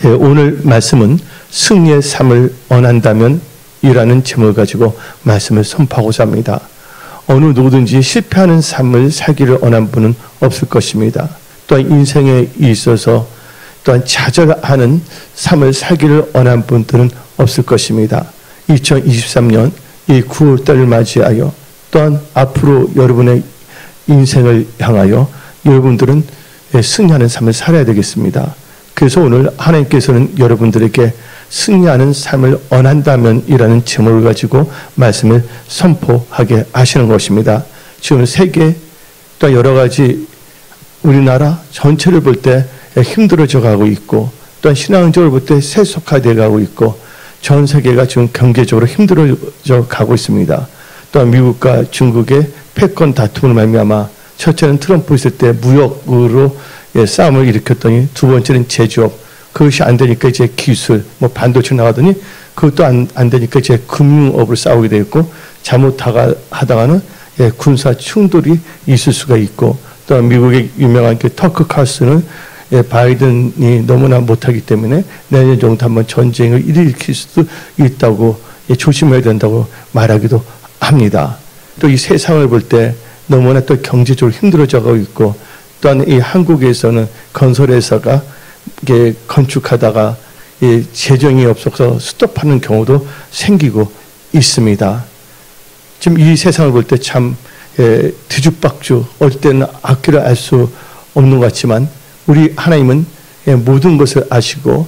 오늘 말씀은 승리의 삶을 원한다면 이라는 제목을 가지고 말씀을 선포하고자 합니다. 어느 누구든지 실패하는 삶을 살기를 원하는 분은 없을 것입니다. 또한 인생에 있어서 또한 좌절하는 삶을 살기를 원하는 분들은 없을 것입니다. 2023년 이 9월달을 맞이하여 또한 앞으로 여러분의 인생을 향하여 여러분들은 승리하는 삶을 살아야 되겠습니다. 그래서 오늘 하나님께서는 여러분들에게 승리하는 삶을 원한다면 이라는 제목을 가지고 말씀을 선포하게 하시는 것입니다. 지금 세계 또 여러 가지 우리나라 전체를 볼 때 힘들어져 가고 있고 또한 신앙적으로 볼 때 세속화되어 가고 있고 전 세계가 지금 경제적으로 힘들어져 가고 있습니다. 또한 미국과 중국의 패권 다툼을 말미암아 첫째는 트럼프 있을 때 무역으로 싸움을 일으켰더니 두 번째는 제조업, 그것이 안 되니까 이제 기술, 반도체 나가더니 그것도 안 되니까 이제 금융업을 싸우게 되었고 잘못하다가는 군사 충돌이 있을 수가 있고 또한 미국의 유명한 터크 칼슨은 바이든이 너무나 못하기 때문에 내년 정도 한번 전쟁을 일으킬 수도 있다고 조심해야 된다고 말하기도 합니다. 또 이 세상을 볼 때 너무나 또 경제적으로 힘들어져 가고 있고 또한 이 한국에서는 건설회사가 건축하다가 재정이 없어서 스톱하는 경우도 생기고 있습니다. 지금 이 세상을 볼 때 참 뒤죽박죽 어릴 때는 앞길을 알 수 없는 것 같지만 우리 하나님은 모든 것을 아시고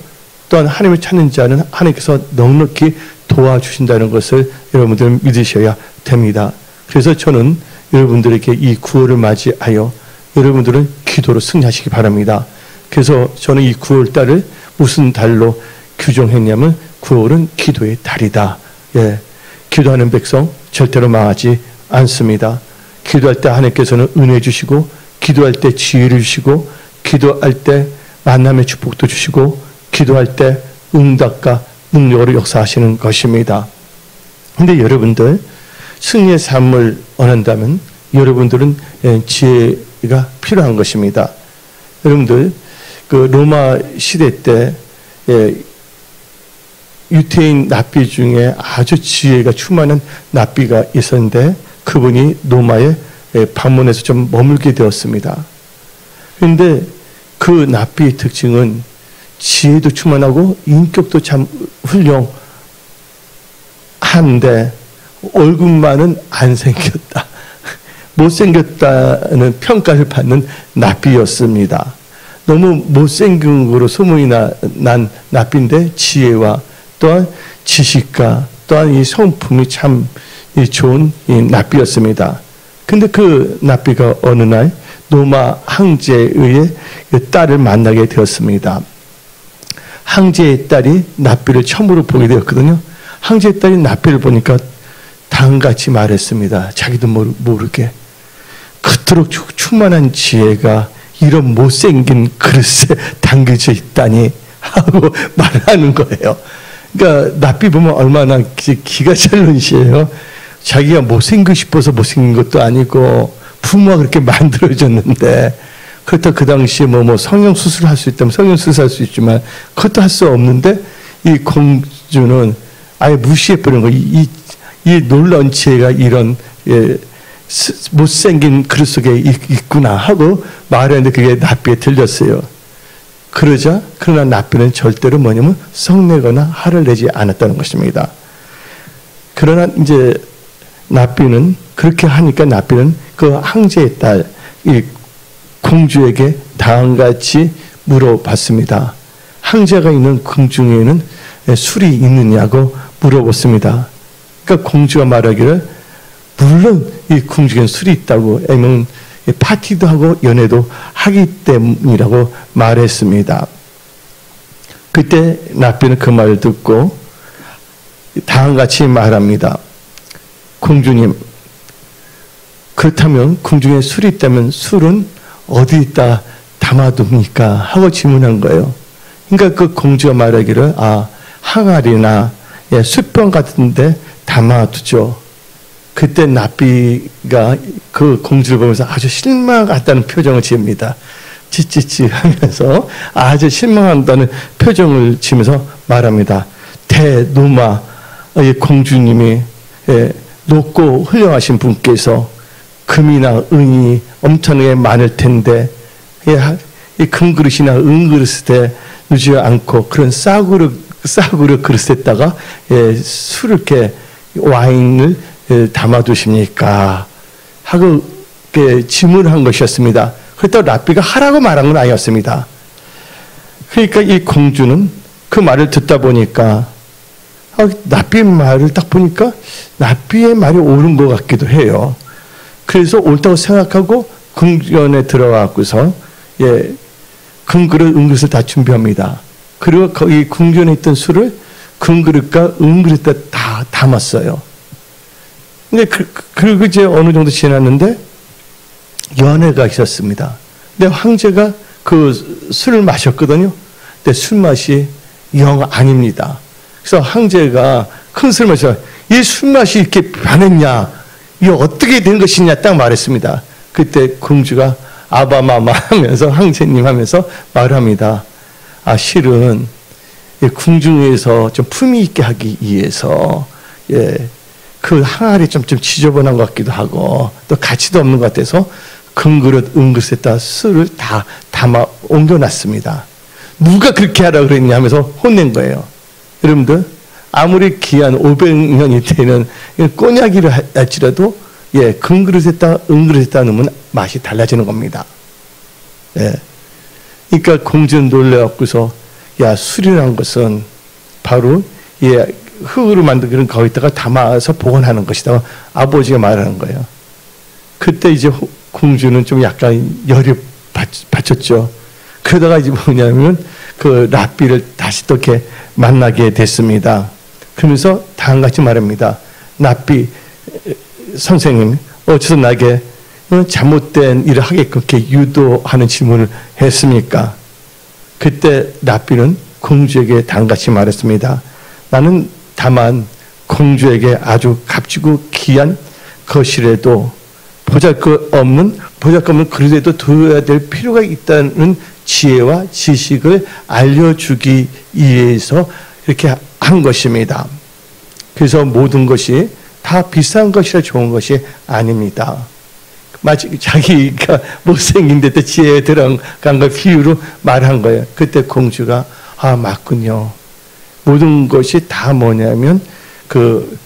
또한 하나님을 찾는 자는 하나님께서 넉넉히 도와주신다는 것을 여러분들 믿으셔야 됩니다. 그래서 저는 여러분들에게 이 9월을 맞이하여 여러분들은 기도로 승리하시기 바랍니다. 그래서 저는 이 9월 달을 무슨 달로 규정했냐면 9월은 기도의 달이다. 기도하는 백성 절대로 망하지 않습니다. 기도할 때 하나님께서는 은혜 주시고 기도할 때 지혜를 주시고 기도할 때 만남의 축복도 주시고 기도할 때 응답과 능력으로 역사하시는 것입니다. 그런데 여러분들 승리의 삶을 원한다면 여러분들은 지혜가 필요한 것입니다. 여러분들 그 로마 시대 때 유태인 랍비 중에 아주 지혜가 충만한 랍비가 있었는데 그분이 로마에 방문해서 좀 머물게 되었습니다. 그런데 그 랍비의 특징은 지혜도 충만하고 인격도 참 훌륭한데 얼굴만은 안 생겼다. 못생겼다는 평가를 받는 랍비였습니다. 너무 못생긴 거로 소문이 난 랍비인데 지혜와 또한 지식과 또한 이 성품이 참 좋은 랍비였습니다. 근데 그 랍비가 어느 날 로마 황제의 딸을 만나게 되었습니다. 황제의 딸이 랍비를 처음으로 보게 되었거든요. 황제의 딸이 랍비를 보니까 다음같이 말했습니다. 자기도 모르게 그토록 충만한 지혜가 이런 못생긴 그릇에 담겨져 있다니 하고 말하는 거예요. 그러니까 랍비 보면 얼마나 기가 찰는 시예요. 자기가 못생기고 싶어서 못생긴 것도 아니고 부모가 그렇게 만들어졌는데 그렇다고 그 당시에 성형수술을 할 수 있다면 성형수술 할 수 있지만 그것도 할 수 없는데 이 공주는 아예 무시해버리는 거예요. 이 놀라운 지혜가 이런 못생긴 그릇 속에 있구나 하고 말했는데 그게 랍비에 들렸어요. 그러나 랍비는 절대로 뭐냐면 성내거나 화를 내지 않았다는 것입니다. 그러나 이제 랍비는 그렇게 하니까 랍비는 그 황제의 딸 이 공주에게 다음같이 물어봤습니다. 황제가 있는 궁중에는 술이 있느냐고 물어봤습니다. 그러니까 공주가 말하기를 물론 이 궁중에는 술이 있다고 아니면 파티도 하고 연애도 하기 때문이라고 말했습니다. 그때 랍비는 그 말을 듣고 다음같이 말합니다. 공주님, 그렇다면 궁중에 술이 있다면 술은 어디다 담아둡니까? 하고 질문한 거예요. 그러니까 그 공주가 말하기를 항아리나 숯병 같은 데 담아두죠. 그때 랍비가 그 공주를 보면서 아주 실망 같다는 표정을 지읍니다. 찌찌찌 하면서 아주 실망한다는 표정을 지으면서 말합니다. 대노마의 공주님이 높고 훌륭하신 분께서 금이나 은이 엄청나게 많을 텐데 이 금그릇이나 은그릇에 누지 않고 그런 싸구려 그릇에다가 술을 이렇게 와인을 담아두십니까? 하고 질문한 것이었습니다. 그렇다고 랍비가 하라고 말한 건 아니었습니다. 그러니까 이 공주는 그 말을 듣다 보니까 랍비의 말을 딱 보니까 랍비의 말이 옳은 것 같기도 해요. 그래서 옳다고 생각하고 궁전에 들어가고서 금그릇, 은그릇을 다 준비합니다. 그리고 거기 궁전에 있던 술을 금그릇과 은그릇에 다 담았어요. 근데 그리고 이제 어느 정도 지났는데 연회가 있었습니다. 근데 황제가 그 술을 마셨거든요. 근데 술 맛이 영 아닙니다. 그래서 황제가 큰 술 마셔, 이 술 맛이 이렇게 변했냐? 이게 어떻게 된 것이냐? 딱 말했습니다. 그때 공주가 아바마마 하면서 황제님 하면서 말합니다. 실은 궁중에서 좀 품위 있게 하기 위해서 그 항아리 좀 지저분한 것 같기도 하고 또 가치도 없는 것 같아서 금그릇, 은그릇에다 술을 다 담아 옮겨놨습니다. 누가 그렇게 하라고 그랬냐 하면서 혼낸 거예요. 여러분들 아무리 귀한 500년이 되는 꼬냑이를 할지라도 금그릇에다 은그릇에다 넣으면 맛이 달라지는 겁니다. 그러니까 공주는 놀래갖고서 술이라는 것은 바로 흙으로 만든 그런 거기다가 담아서 보관하는 것이다. 아버지가 말하는 거예요. 그때 이제 공주는 좀 약간 열이 받쳤죠. 그러다가 이제 뭐냐면 그 랍비를 다시 또 이렇게 만나게 됐습니다. 그러면서 다음같이 말합니다. 랍비 선생님, 어째서 나에게 잘못된 일을 하게끔 그렇게 유도하는 질문을 했습니까? 그때 랍비는 공주에게 다음같이 말했습니다. 나는 다만 공주에게 아주 값지고 귀한 것이라도 보잘것없는 그릇에도 둬야 될 필요가 있다는 지혜와 지식을 알려주기 위해서 이렇게 한 것입니다. 그래서 모든 것이 다 비싼 것이라 좋은 것이 아닙니다. 마치 자기가 못생긴 데 지혜에 들어간 걸 비유로 말한 거예요. 그때 공주가 맞군요. 모든 것이 다 뭐냐면 그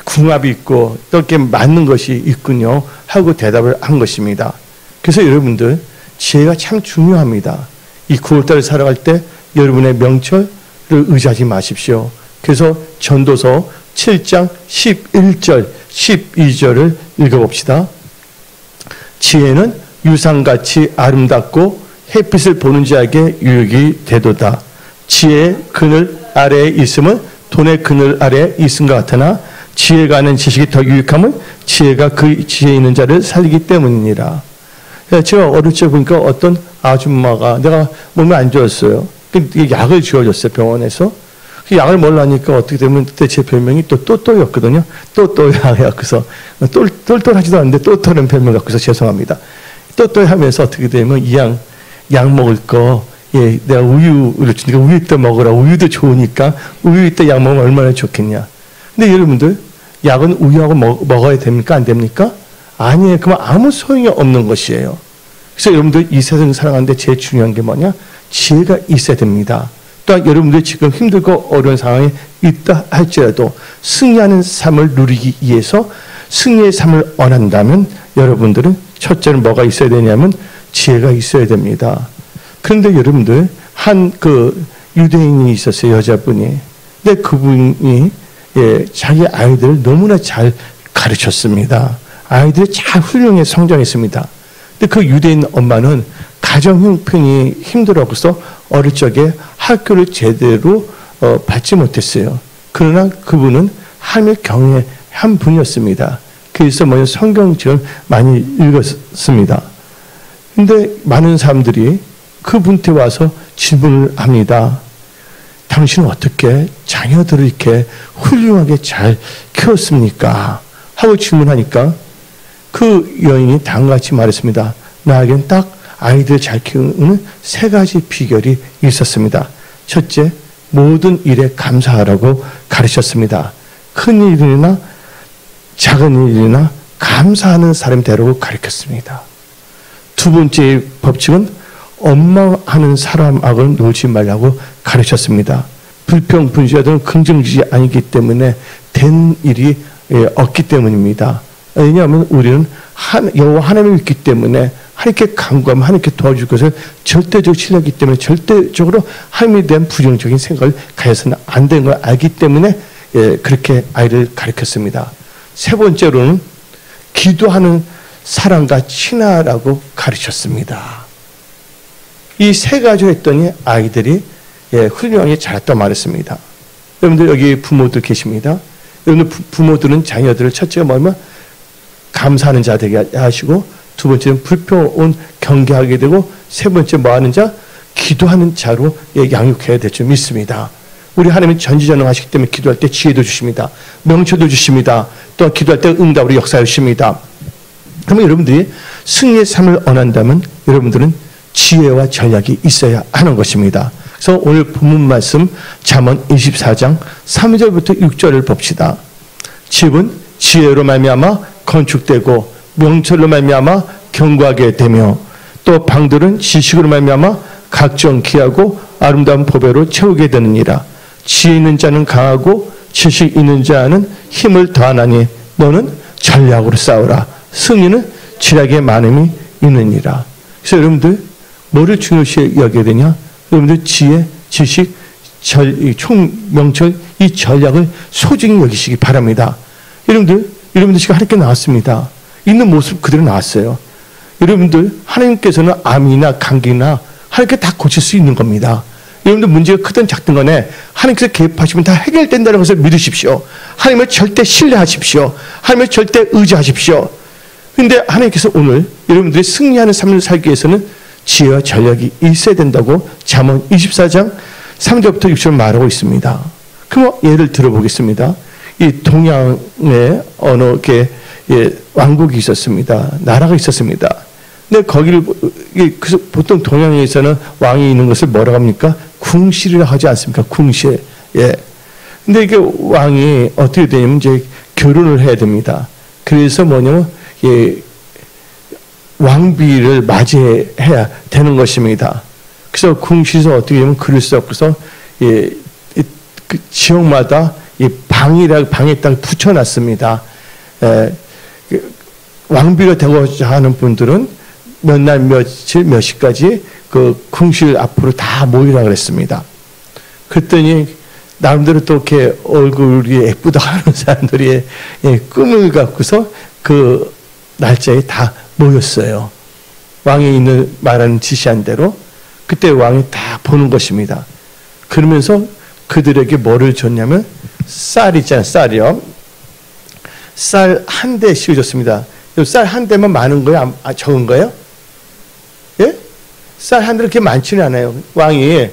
궁합이 있고 또 이렇게 맞는 것이 있군요 하고 대답을 한 것입니다. 그래서 여러분들 지혜가 참 중요합니다. 이 9월달을 살아갈 때 여러분의 명철을 의지하지 마십시오. 그래서 전도서 7장 11절 12절을 읽어봅시다. 지혜는 유상같이 아름답고 햇빛을 보는 자에게 유익이 되도다. 지혜의 그늘 아래에 있음은 돈의 그늘 아래에 있음과 같으나 지혜가 아는 지식이 더 유익함은 지혜가 그 지혜 있는 자를 살리기 때문이니라. 제가 어릴 때 보니까 어떤 아줌마가 내가 몸이 안 좋았어요. 약을 주어줬어요, 병원에서. 그 약을 먹으려니까 어떻게 되면 그때 제 별명이 또 또또였거든요. 또또야 해서 똘똘하지도 않은데 또또는 별명 갖고서 죄송합니다. 또또 하면서 어떻게 되면 이 약 먹을 거 내가 우유를 주니까 우유 때 먹으라. 우유도 좋으니까 우유 때 약 먹으면 얼마나 좋겠냐. 근데 여러분들 약은 우유하고 먹어야 됩니까? 안 됩니까? 아니에요. 그러면 아무 소용이 없는 것이에요. 그래서 여러분들 이 세상을 살아가는데 제일 중요한 게 뭐냐? 지혜가 있어야 됩니다. 또한 여러분들이 지금 힘들고 어려운 상황에 있다 할지라도 승리하는 삶을 누리기 위해서 승리의 삶을 원한다면 여러분들은 첫째는 뭐가 있어야 되냐면 지혜가 있어야 됩니다. 그런데 여러분들 한 그 유대인이 있었어요. 여자분이. 근데 그분이 자기 아이들을 너무나 잘 가르쳤습니다. 아이들이 잘 훌륭히 성장했습니다. 근데 그 유대인 엄마는 가정 형편이 힘들어서 어릴 적에 학교를 제대로 받지 못했어요. 그러나 그분은 하나님의 경외한 분이었습니다. 그래서 성경책을 많이 읽었습니다. 근데 많은 사람들이 그분한테 와서 질문을 합니다. 당신은 어떻게 자녀들을 이렇게 훌륭하게 잘 키웠습니까? 하고 질문하니까 그 여인이 다음같이 말했습니다. 나에겐 딱 아이들 잘 키우는 세 가지 비결이 있었습니다. 첫째, 모든 일에 감사하라고 가르쳤습니다. 큰 일이나 작은 일이나 감사하는 사람이 되라고 가르쳤습니다. 두 번째 법칙은 원망하는 사람하고 놀지 말라고 가르쳤습니다. 불평불신하던 긍정주의 아니기 때문에 된 일이 없기 때문입니다. 왜냐하면 우리는 여호와 하나님을 믿기 때문에 하나님께 간구하면 하나님께 도와줄 것을 절대적으로 신뢰하기 때문에 절대적으로 하나님에 대한 부정적인 생각을 가져서는 안 되는 걸 알기 때문에 그렇게 아이를 가르쳤습니다. 세 번째로는 기도하는 사랑과 친하라고 가르쳤습니다. 이 세 가지를 했더니 아이들이 훌륭하게 자랐다고 말했습니다. 여러분들 여기 부모들 계십니다. 여러분들 부모들은 자녀들을 첫째가 뭐냐면 감사하는 자 되게 하시고, 두 번째는 불평온 경계하게 되고, 세 번째 뭐 하는 자? 기도하는 자로 양육해야 될 줄 믿습니다. 우리 하나님은 전지전능하시기 때문에 기도할 때 지혜도 주십니다. 명철도 주십니다. 또 기도할 때 응답으로 역사해 주십니다. 그러면 여러분들이 승리의 삶을 원한다면 여러분들은 지혜와 전략이 있어야 하는 것입니다. 그래서 오늘 본문 말씀 잠언 24장 3절부터 6절을 봅시다. 집은 지혜로 말미암아 건축되고 명철로 말미암아 견고하게 되며, 또 방들은 지식으로 말미암아 각종 귀하고 아름다운 보배로 채우게 되느니라. 지혜 있는 자는 강하고 지식 있는 자는 힘을 더하나니 너는 전략으로 싸우라. 승리는 지략의 많음이 있느니라. 그래서 여러분들 뭐를 중요시 여겨야 되냐? 여러분들 지혜, 지식, 총명철, 이 전략을 소중히 여기시기 바랍니다. 여러분들 지금 하나님께 나왔습니다. 있는 모습 그대로 나왔어요. 여러분들 하나님께서는 암이나 감기나 하나님께 다 고칠 수 있는 겁니다. 여러분들 문제가 크든 작든 간에 하나님께서 개입하시면 다 해결된다는 것을 믿으십시오. 하나님을 절대 신뢰하십시오. 하나님을 절대 의지하십시오. 그런데 하나님께서 오늘 여러분들이 승리하는 삶을 살기 위해서는 지혜와 전략이 있어야 된다고 잠언 24장 3절부터 6절 말하고 있습니다. 그럼 예를 들어보겠습니다. 이 동양에 어느 게 왕국이 있었습니다. 나라가 있었습니다. 근데 거기를 보통 동양에서는 왕이 있는 것을 뭐라고 합니까? 궁실이라 하지 않습니까? 궁실. 예. 근데 이게 왕이 어떻게 되냐면 이제 결혼을 해야 됩니다. 그래서 뭐냐면 왕비를 맞이해야 되는 것입니다. 그래서 궁실에서 어떻게 되면 글을 써서 그 지역마다 이 방에 딱 붙여놨습니다. 왕비가 되고자 하는 분들은 몇 날 며칠 몇 시까지 그 궁실 앞으로 다 모이라 그랬습니다. 그랬더니 나름대로 또 이렇게 얼굴이 예쁘다 하는 사람들이 꿈을 갖고서 그 날짜에 다 모였어요. 왕이 있는 말하는 지시한 대로. 그때 왕이 다 보는 것입니다. 그러면서 그들에게 뭐를 줬냐면 쌀 있잖아요. 쌀이요. 쌀 한 대 씌워줬습니다. 쌀 한 대만 많은 거예요? 적은 거예요? 예? 쌀 한 대 그렇게 많지는 않아요. 왕이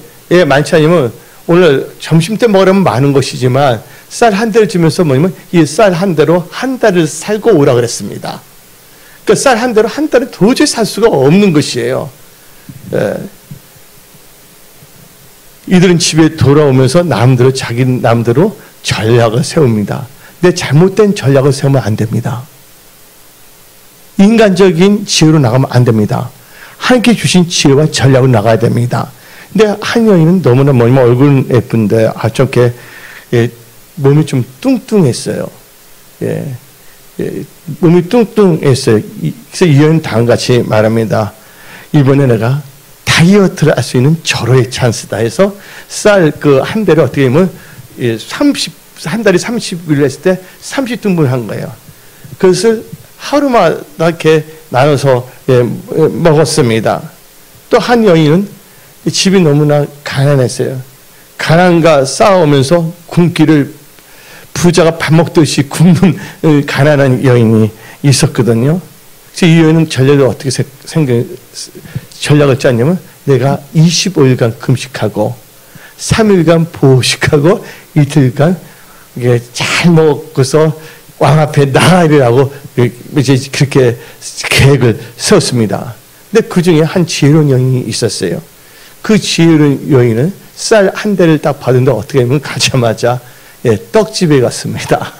많지 않으면 오늘 점심 때 먹으려면 많은 것이지만 쌀 한 대를 주면서 뭐냐면 이 쌀 한 대로 한 달을 살고 오라 그랬습니다. 그러니까 쌀 한 대로 한 달을 도저히 살 수가 없는 것이에요. 이들은 집에 돌아오면서 자기 남대로 전략을 세웁니다. 근데 잘못된 전략을 세우면 안 됩니다. 인간적인 지혜로 나가면 안 됩니다. 하나님께 주신 지혜와 전략으로 나가야 됩니다. 근데 한 여인은 너무나 뭐냐면 얼굴은 예쁜데 좀 이렇게 몸이 좀 뚱뚱했어요. 몸이 뚱뚱했어요. 그래서 이 여인은 다음같이 말합니다. 이번에 내가 다이어트를 할 수 있는 절호의 찬스다 해서 쌀 그 한 대를 어떻게 하면 한 달에 30일 했을 때 30등분을 한 거예요. 그것을 하루마다 이렇게 나눠서 먹었습니다. 또 한 여인은 집이 너무나 가난했어요. 가난과 싸우면서 굶기를 부자가 밥 먹듯이 굶는 가난한 여인이 있었거든요. 그래서 이 여인은 전략을 어떻게 전략을 짰냐면 내가 25일간 금식하고 3일간 보식하고 이틀간 잘 먹고서 왕 앞에 나가리라고 이제 그렇게 계획을 세웠습니다. 근데 그 중에 한 지혜로운 여인이 있었어요. 그 지혜로운 여인은 쌀 한 대를 딱 받은데 어떻게 하면 가자마자 떡집에 갔습니다.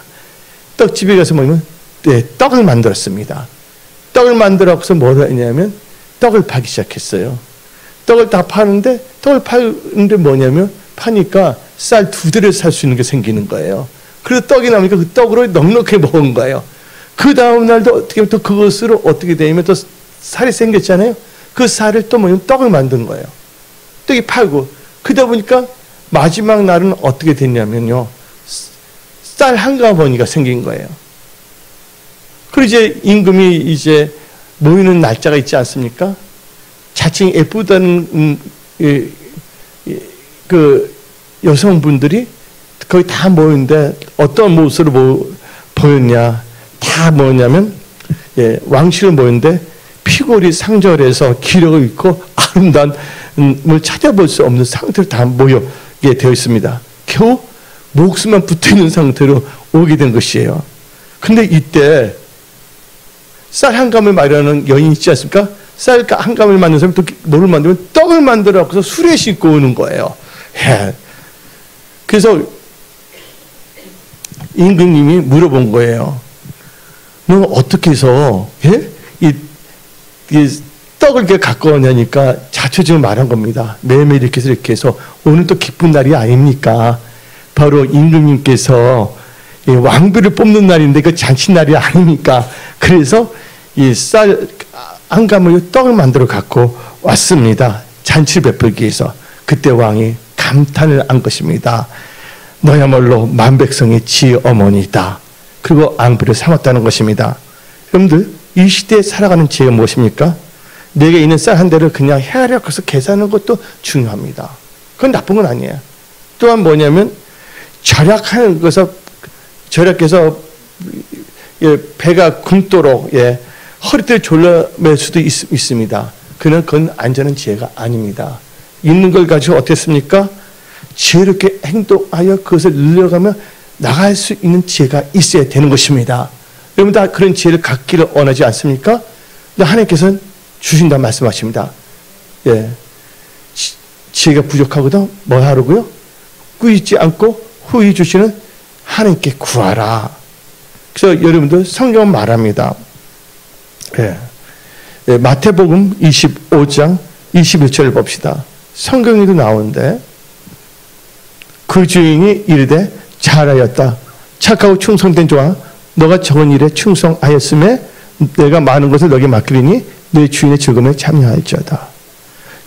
떡집에 가서 뭐냐면 떡을 만들었습니다. 떡을 만들어서 뭘 했냐면 떡을 팔기 시작했어요. 떡을 다 파는데 떡을 파는데 뭐냐면 파니까 쌀 2대를 살 수 있는 게 생기는 거예요. 그래서 떡이 나오니까 그 떡으로 넉넉히 먹은 거예요. 그 다음 날도 어떻게 하면 또 그것으로 어떻게 되면 또 살이 생겼잖아요. 그 살을 또 뭐냐면 떡을 만든 거예요. 떡이 팔고 그러다 보니까 마지막 날은 어떻게 됐냐면요. 쌀 한가머니가 생긴 거예요. 그리고 이제 임금이 이제 모이는 날짜가 있지 않습니까? 자칭 예쁘다는 그 여성분들이 거의 다 모였는데 어떤 모습으로 보였냐? 다 뭐냐면 왕실을 모였는데 피골이 상절해서 기력을 잃고 아름다운 뭘 찾아볼 수 없는 상태로 다 모여게 되어 있습니다. 겨우 목숨만 붙어있는 상태로 오게 된 것이에요. 근데 이때 쌀 한 감을 마련하는 여인이 있지 않습니까? 쌀 한 감을 만드는 사람이 또 뭐를 만들면 떡을 만들어서 술에 싣고 오는 거예요. 그래서 임금님이 물어본 거예요. 너 어떻게 해서 이 떡을 이렇게 갖고 오냐니까 자초지을 말한 겁니다. 매일매일 이렇게 해서 오늘 또 기쁜 날이 아닙니까? 바로 임금님께서 왕비를 뽑는 날인데 그 잔치날이 아닙니까? 그래서 이 쌀 한 가마로 떡을 만들어 갖고 왔습니다. 잔치를 베풀기 위해서. 그때 왕이 감탄을 한 것입니다. 너야말로 만백성의 지혜 어머니다. 그리고 앙비를 삼았다는 것입니다. 여러분들 이 시대에 살아가는 지혜가 무엇입니까? 내게 있는 쌀 한 대를 그냥 헤아려서 계산하는 것도 중요합니다. 그건 나쁜 건 아니에요. 또한 뭐냐면 절약하는 것에서 절약해서 배가 굶도록 허리띠를 졸라맬 수도 있습니다. 그건 안전한 지혜가 아닙니다. 있는 걸 가지고 어땠습니까? 지혜롭게 행동하여 그것을 늘려가며 나갈 수 있는 지혜가 있어야 되는 것입니다. 여러분 다 그런 지혜를 갖기를 원하지 않습니까? 근데 하나님께서는 주신다 말씀하십니다. 지혜가 부족하거든 뭐 하라고요? 꾸짖지 않고 후히 주시는 하나님께 구하라. 그래서 여러분들 성경은 말합니다. 마태복음 25장 21절을 봅시다. 성경에도 나오는데 그 주인이 이르되 잘하였다. 착하고 충성된 종아 너가 적은 일에 충성하였음에 내가 많은 것을 너에게 맡기리니 내 주인의 즐거움에 참여할지어다.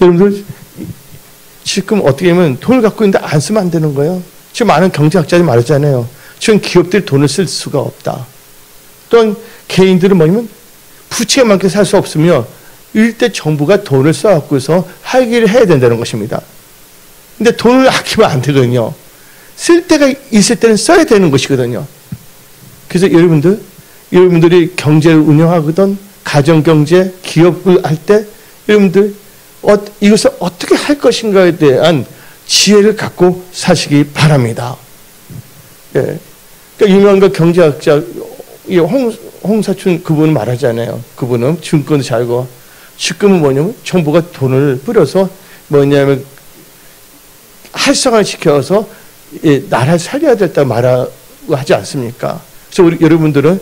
여러분들 지금 어떻게 하면 돈을 갖고 있는데 안 쓰면 안 되는 거예요. 지금 많은 경제학자들이 말하잖아요. 지금 기업들이 돈을 쓸 수가 없다. 또한 개인들은 뭐냐면 부채가 많게 살 수 없으며 일대 정부가 돈을 써갖고서 활기를 해야 된다는 것입니다. 근데 돈을 아끼면 안 되거든요. 쓸 때가 있을 때는 써야 되는 것이거든요. 그래서 여러분들이 경제를 운영하거든 가정경제, 기업을 할 때 여러분들 이것을 어떻게 할 것인가에 대한 지혜를 갖고 사시기 바랍니다. 그러니까 유명한 그 경제학자 홍사춘 그분은 말하잖아요. 그분은 증권도 잘고 지금은 뭐냐면 정부가 돈을 뿌려서 뭐냐면 활성화를 시켜서 나라를 살려야 됐다고 말하고 하지 않습니까? 그래서 우리 여러분들은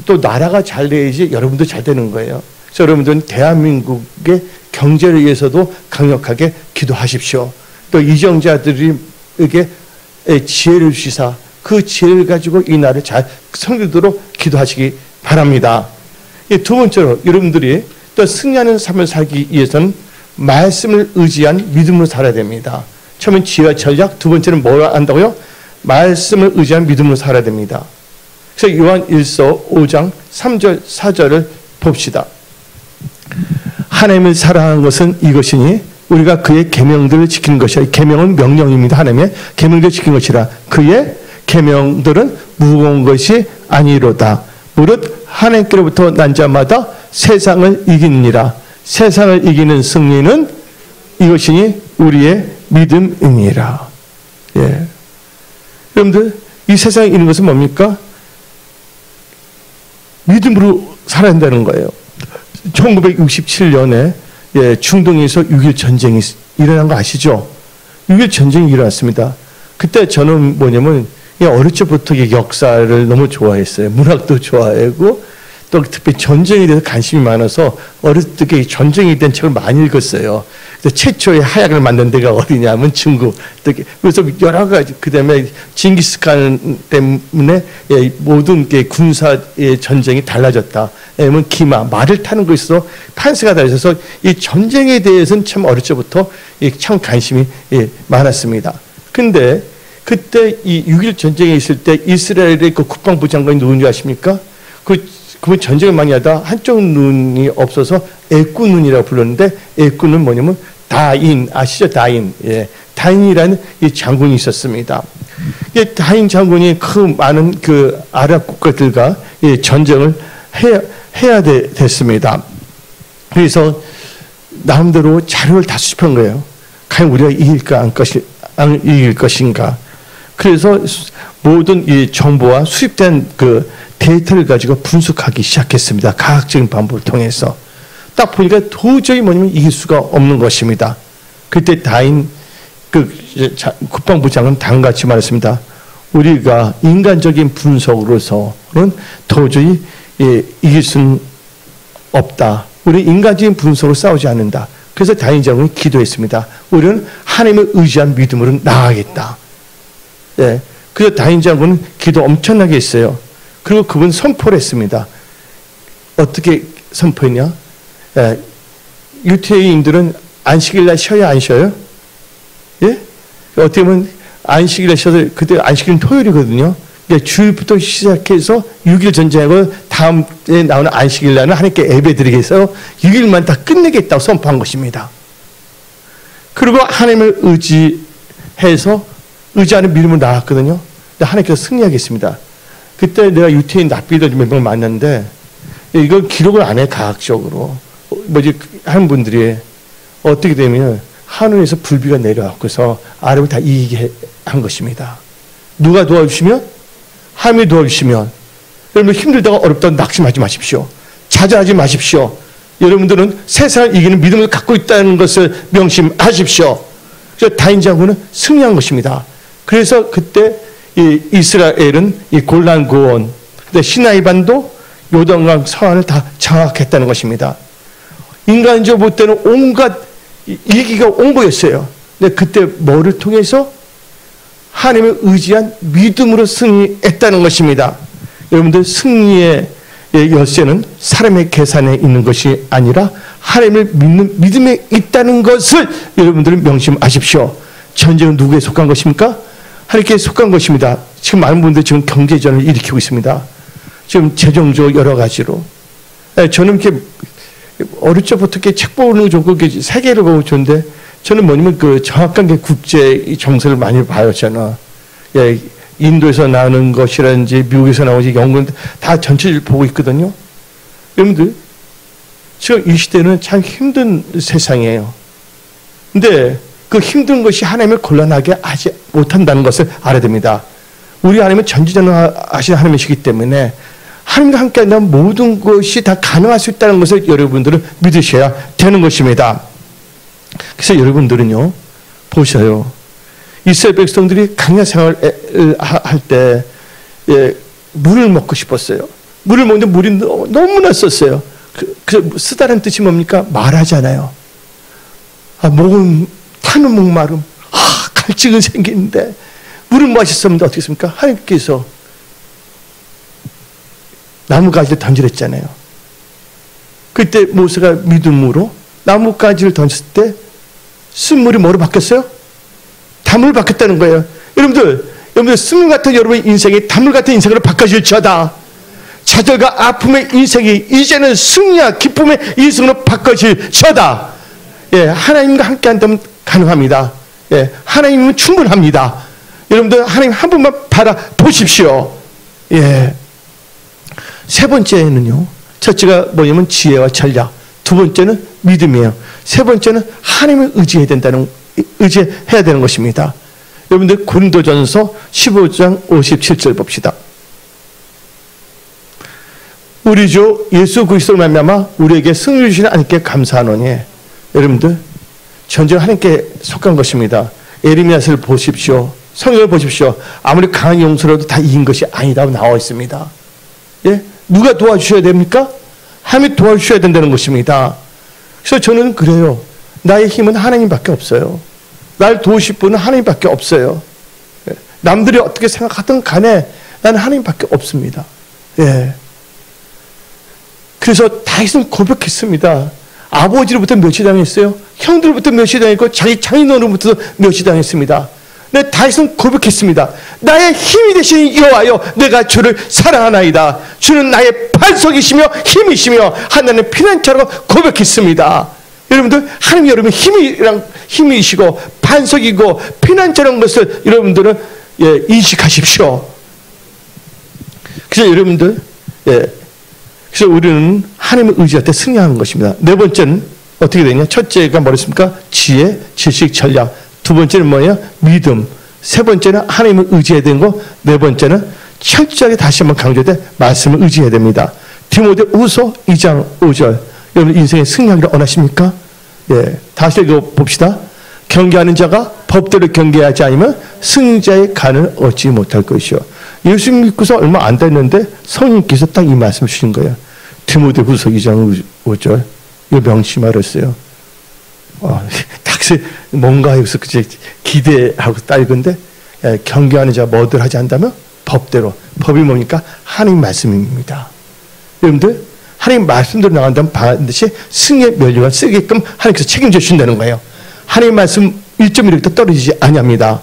또 나라가 잘 돼야지 여러분도 잘 되는 거예요. 그래서 여러분들은 대한민국의 경제를 위해서도 강력하게 기도하십시오. 또 이정자들에게 지혜를 주시사 그 지혜를 가지고 이 나라를 잘 섬기도록 기도하시기 바랍니다. 두 번째로 여러분들이 또 승리하는 삶을 살기 위해서는 말씀을 의지한 믿음으로 살아야 됩니다. 처음엔 지혜와 전략, 두 번째는 뭘 한다고요? 말씀을 의지한 믿음으로 살아야 됩니다. 그래서 요한 1서 5장 3절 4절을 봅시다. 하나님을 사랑하는 것은 이것이니 우리가 그의 계명들을 지키는 것이라. 계명은 명령입니다. 하나님의 계명들을 지키는 것이라. 그의 계명들은 무거운 것이 아니로다. 무릇 하나님께로부터 난 자마다 세상을 이기느니라. 세상을 이기는 승리는 이것이니 우리의 믿음이니라. 여러분들 이 세상에 있는 것은 뭡니까? 믿음으로 살아야 한다는 거예요. 1967년에 중동에서 6.25 전쟁이 일어난 거 아시죠? 6.25 전쟁이 일어났습니다. 그때 저는 뭐냐면 어릴 적부터 역사를 너무 좋아했어요. 문학도 좋아하고 또 특히 전쟁에 대해서 관심이 많아서 어렸을 때 전쟁에 대한 책을 많이 읽었어요. 그래서 최초의 하약을 만든 데가 어디냐면 중국. 그래서 여러 가지 그다음에 징기스칸 때문에 모든 게 군사의 전쟁이 달라졌다. 왜냐면 기마 말을 타는 거 있어서 판세가 달라져서 이 전쟁에 대해서는 참 어릴 적부터 참 관심이 많았습니다. 근데 그때 이 6.25 전쟁에 있을 때 이스라엘의 그 국방부 장관이 누군지 아십니까? 그분 전쟁을 많이 하다 한쪽 눈이 없어서 애꾸눈이라고 불렀는데 애꾸는 뭐냐면 다인 아시죠? 다인. 다인이라는 이 장군이 있었습니다. 다인 장군이 그 많은 그 아랍 국가들과 전쟁을 해야 됐습니다. 그래서 나름대로 자료를 다 수집한 거예요. 과연 우리가 안 이길 것인가. 그래서 모든 이 정보와 수집된 그 데이터를 가지고 분석하기 시작했습니다. 과학적인 방법을 통해서. 딱 보니까 도저히 뭐냐면 이길 수가 없는 것입니다. 그때 다인 국방부 장은 다음같이 말했습니다. 우리가 인간적인 분석으로서는 도저히 이길 수는 없다. 우리 인간적인 분석으로 싸우지 않는다. 그래서 다인 장군이 기도했습니다. 우리는 하나님을 의지한 믿음으로 나아가겠다. 그래서 다인 장군은 기도 엄청나게 했어요. 그리고 그분 선포를 했습니다. 어떻게 선포했냐? 유태인들은 안식일날 쉬어야 안 쉬어요? 어떻게 보면 안식일날 쉬어서 그때 안식일은 토요일이거든요. 주일부터 시작해서 6.25 전쟁하고 다음에 나오는 안식일날은 하나님께 예배드리게 해서 6일만 다 끝내겠다고 선포한 것입니다. 그리고 하나님을 의지하는 믿음으로 나왔거든요. 하나님께서 승리하겠습니다. 그때 내가 유태인 납비들 몇 명 만났는데 이걸 기록을 안 해 과학적으로. 하는 분들이 어떻게 되면 하늘에서 불비가 내려왔고서 아랍을 다 이기게 한 것입니다. 누가 도와주시면? 하나님이 도와주시면. 여러분 힘들다가 어렵다고 낙심하지 마십시오. 좌절하지 마십시오. 여러분들은 세상을 이기는 믿음을 갖고 있다는 것을 명심하십시오. 그래서 다인 장군은 승리한 것입니다. 그래서 그때 이스라엘은 이 골란 고원, 시나이 반도, 요단강 서안을 다 장악했다는 것입니다. 인간적으로 볼 때는 온갖 위기가 온 거였어요. 근데 그때 뭐를 통해서? 하나님을 의지한 믿음으로 승리했다는 것입니다. 여러분들 승리의 열쇠는 사람의 계산에 있는 것이 아니라 하나님을 믿는 믿음에 있다는 것을 여러분들은 명심하십시오. 전쟁은 누구에 속한 것입니까? 하나님께 속한 것입니다. 지금 많은 분들이 지금 경제전을 일으키고 있습니다. 지금 재정적으로 여러 가지로. 저는 이렇게 어릴 적부터 이렇게 책 보는 거 좋고 세계를 보고 좋은데 저는 뭐냐면 그 정확한 국제 정세를 많이 봐요. 저는 인도에서 나오는 것이라든지 미국에서 나오지 영국 다 전체를 보고 있거든요. 여러분들 지금 이 시대는 참 힘든 세상이에요. 근데 그 힘든 것이 하나님을 곤란하게 하지 못한다는 것을 알아야 됩니다. 우리 하나님은 전지전능하신 하나님이시기 때문에 하나님과 함께 한다면 모든 것이 다 가능할 수 있다는 것을 여러분들은 믿으셔야 되는 것입니다. 그래서 여러분들은요, 보셔요. 이스라엘 백성들이 광야 생활을 할 때 물을 먹고 싶었어요. 물을 먹는데 물이 너무나 썼어요. 쓰다는 뜻이 뭡니까? 말하잖아요. 목은 타는 목마름, 갈증은 생기는데 물을 마셨으면 어떻게 했습니까? 하나님께서 나무가지를 던지랬잖아요. 그때 모세가 믿음으로 나무가지를 던졌을 때 쓴물이 뭐로 바뀌었어요? 담을 바뀌었다는 거예요. 여러분들 쓴물 같은 여러분의 인생이 담물 같은 인생으로 바꿔질지어다. 좌절과 아픔의 인생이 이제는 승리와 기쁨의 인생으로 바꿔질지어다. 하나님과 함께 한다면 가능합니다. 하나님은 충분합니다. 여러분들 하나님 한 번만 바라보십시오. 세 번째는요, 첫째가 뭐냐면 지혜와 전략, 두 번째는 믿음이에요. 세 번째는 하나님을 의지해야 되는 것입니다. 여러분들 고린도전서 15장 57절 봅시다. 우리 주 예수 그리스도로 말미암아 우리에게 승리를 주시는 하나님께 감사하노니. 여러분들, 전쟁은 하나님께 속한 것입니다. 에레미야서를 보십시오. 성경을 보십시오. 아무리 강한 용서라도 다 이긴 것이 아니다고 나와 있습니다. 예? 누가 도와주셔야 됩니까? 하나님이 도와주셔야 된다는 것입니다. 그래서 저는 그래요. 나의 힘은 하나님밖에 없어요. 날 도우실 분은 하나님밖에 없어요. 예. 남들이 어떻게 생각하든 간에 나는 하나님밖에 없습니다. 예. 그래서 다윗은 고백했습니다. 아버지로부터 멸시당했어요. 형들부터 멸시당했고 자기 장인어른부터 멸시당했습니다. 네, 다윗은 고백했습니다. 나의 힘이 되시는 여호와여, 내가 주를 사랑하나이다. 주는 나의 반석이시며 힘이시며 하나님의 피난처라고 고백했습니다. 여러분들, 하나님 여러분 힘이시고 반석이고 피난처라는 것을 여러분들은 인식하십시오. 그래서 여러분들, 그래서 우리는 하나님을 의지할 때 승리하는 것입니다. 네 번째는 어떻게 되냐? 첫째가 뭐였습니까? 지혜, 지식, 전략. 두 번째는 뭐예요? 믿음. 세 번째는 하나님을 의지해야 되는 거. 네 번째는 철저하게 다시 한번 강조될 때 말씀을 의지해야 됩니다. 디모데후서 2장 5절. 여러분 인생에 승리하기를 원하십니까? 예, 다시 이거 봅시다. 경계하는 자가 법대로 경계하지 않으면 승리자의 간을 얻지 못할 것이요. 예수 믿고서 얼마 안 됐는데 성령님께서 딱 이 말씀을 주신 거예요. 디모데후서 2장 5절. 이거 명심하랬어요. 뭔가 여기서 기대하고 딸건데, 경계하는 자가 뭐들 하지 않다면 법대로. 법이 뭡니까? 하나님 말씀입니다. 여러분들, 하나님 말씀대로 나간다면 반드시 승리의 면류관 쓰게끔 하나님께서 책임져 주신다는 거예요. 하나님 말씀 1.1도 떨어지지 아니합니다.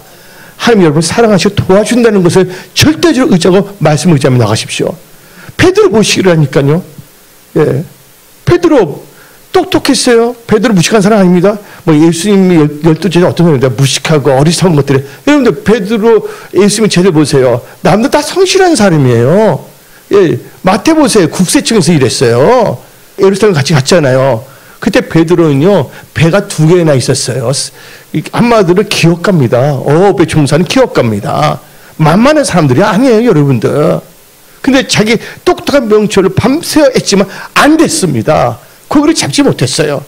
하나님 여러분 사랑하시고 도와준다는 것을 절대적으로 의지하고 말씀을 의지하며 나가십시오. 베드로 보시라니까요. 예, 베드로 똑똑했어요. 베드로 무식한 사람 아닙니다. 뭐 예수님이 12제자 어떤 사람인데 무식하고 어리석은 것들이. 여러분들 베드로 예수님 제대로 보세요. 남들 다 성실한 사람이에요. 예, 마태 보세요. 국세청에서 일했어요. 예루살렘 같이 갔잖아요. 그때 베드로는요 배가 2개나 있었어요. 한마디로 기업가입니다. 어업에 종사하는 기업가입니다. 만만한 사람들이 아니에요, 여러분들. 근데 자기 똑똑한 명철을 밤새워 했지만 안 됐습니다. 고기를 잡지 못했어요.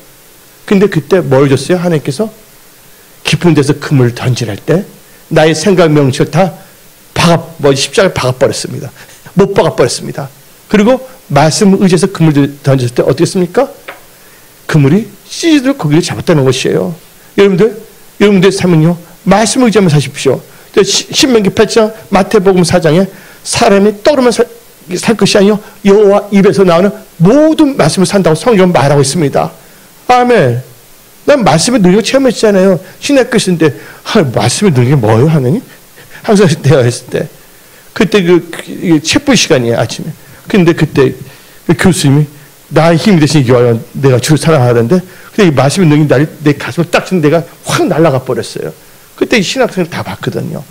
근데 그때 뭘 줬어요? 하나님께서 깊은 데서 그물을 던지랄 때 나의 생각 명철 다 십자가에 박아버렸습니다. 못 박아버렸습니다. 그리고 말씀을 의지해서 그물을 던졌을 때 어떻게 했습니까? 그물이 찢어지도록 고기를 잡았다는 것이에요. 여러분들의 삶은요 말씀을 의지하며 사십시오. 신명기 8장 마태복음 4장에 사람이 떠오르면 살 것이 아니요 여호와 입에서 나오는 모든 말씀을 산다고 성경은 말하고 있습니다. 아멘. 난 말씀을 누리고 체험했잖아요. 신학교 있는데 말씀을 누리는 게 뭐예요, 하느님? 항상 대화했을 때 그때 책부 시간이에요, 아침에. 근데 그때 교수님이 나의 힘이 되신 여호와 내가 주를 사랑하는데 근데 이 말씀을 누리는 내 가슴을 딱 치는 데가 확 날아가 버렸어요. 그때 이 신학생을 다 봤거든요.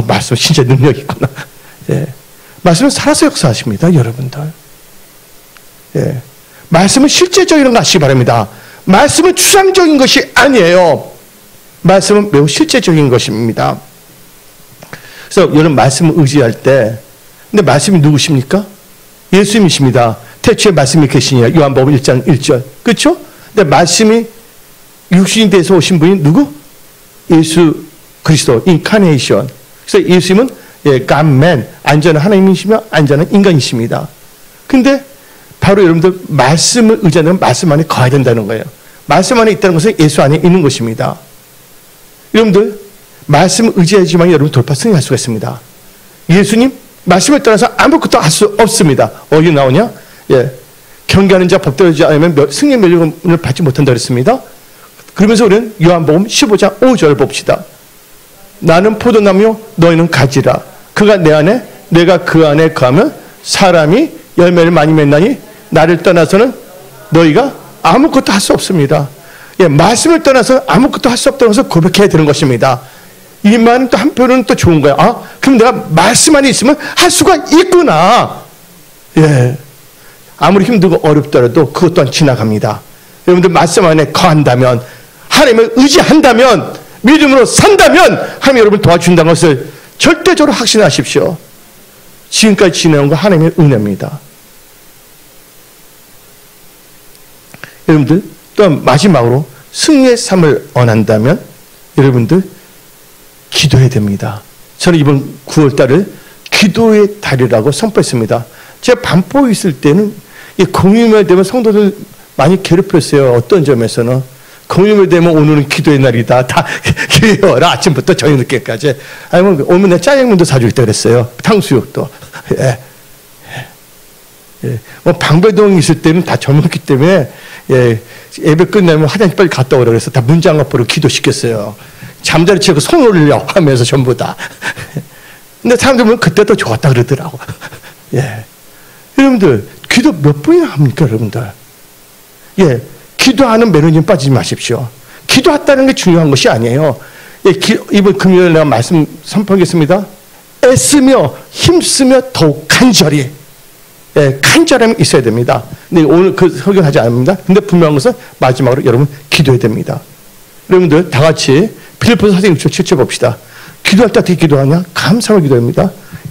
말씀 진짜 능력 있구나. 예. 말씀은 살아서 역사하십니다, 여러분들. 예. 말씀은 실제적인 거 아시기 바랍니다. 말씀은 추상적인 것이 아니에요. 말씀은 매우 실제적인 것입니다. 그래서 여러분 말씀을 의지할 때, 근데 말씀이 누구십니까? 예수님이십니다. 태초에 말씀이 계시니라. 요한복음 1장 1절. 그렇죠? 근데 말씀이 육신이 돼서 오신 분이 누구? 예수 그리스도, 인카네이션. 그래서 예수님은 God-man, 안전한 하나님이시며 안전한 인간이십니다. 근데 바로 여러분들 말씀을 의지하는 말씀 안에 거해야 된다는 거예요. 말씀 안에 있다는 것은 예수 안에 있는 것입니다. 여러분들 말씀을 의지하지만 여러분 돌파 승리할 수가 있습니다. 예수님 말씀을 따라서 아무것도 할 수 없습니다. 어디 나오냐? 예, 경계하는 자 법대로 하지 않으면 승리의 멸류관을 받지 못한다 그랬습니다. 그러면서 우리는 요한복음 15장 5절 봅시다. 나는 포도나무요 너희는 가지라. 그가 내 안에 내가 그 안에 거하면 사람이 열매를 많이 맺나니 나를 떠나서는 너희가 아무것도 할 수 없습니다. 예, 말씀을 떠나서 아무것도 할 수 없다는 것을 고백해야 되는 것입니다. 이 말은 또 한편으로는 또 좋은 거야. 그럼 내가 말씀 안에 있으면 할 수가 있구나. 예, 아무리 힘들고 어렵더라도 그것 또한 지나갑니다. 여러분들 말씀 안에 거한다면, 하나님을 의지한다면, 믿음으로 산다면 하나님 여러분 도와준다는 것을 절대적으로 확신하십시오. 지금까지 지내온 거 하나님의 은혜입니다. 여러분들 또한 마지막으로 승리의 삶을 원한다면 여러분들 기도해야 됩니다. 저는 이번 9월 달을 기도의 달이라고 선포했습니다. 제가 반포에 있을 때는 이 공휴일 되면 성도들 많이 괴롭혔어요. 어떤 점에서는 공휴일 되면 오늘은 기도의 날이다. 다 기도해라. 아침부터 저녁 늦게까지. 아니면 오면 내가 짜장면도 사주겠다 그랬어요. 탕수육도. 예. 예. 뭐 방배동 있을 때는 다 젊었기 때문에 예. 예배 끝나면 화장실 빨리 갔다 오라 그래서 다 문장 앞으로 기도시켰어요. 잠자리 치고 손 올려 하면서 전부 다. 근데 사람들 보면 그때 더 좋았다 그러더라고. 예. 여러분들, 기도 몇 분이나 합니까, 여러분들? 예. 기도하는 매너님 빠지지 마십시오. 기도했다는 게 중요한 것이 아니에요. 예. 이번 금요일 내가 말씀 선포하겠습니다. 애쓰며 힘쓰며 더욱 간절히. 예. 간절함이 있어야 됩니다. 근데 오늘 그 설교하지 않습니다. 근데 분명한 것은 마지막으로 여러분 기도해야 됩니다. 여러분들 다 같이 빌립보서 4장 6절 7절 봅시다. 기도할 때 어떻게 기도하냐? 감사로 기도합니다.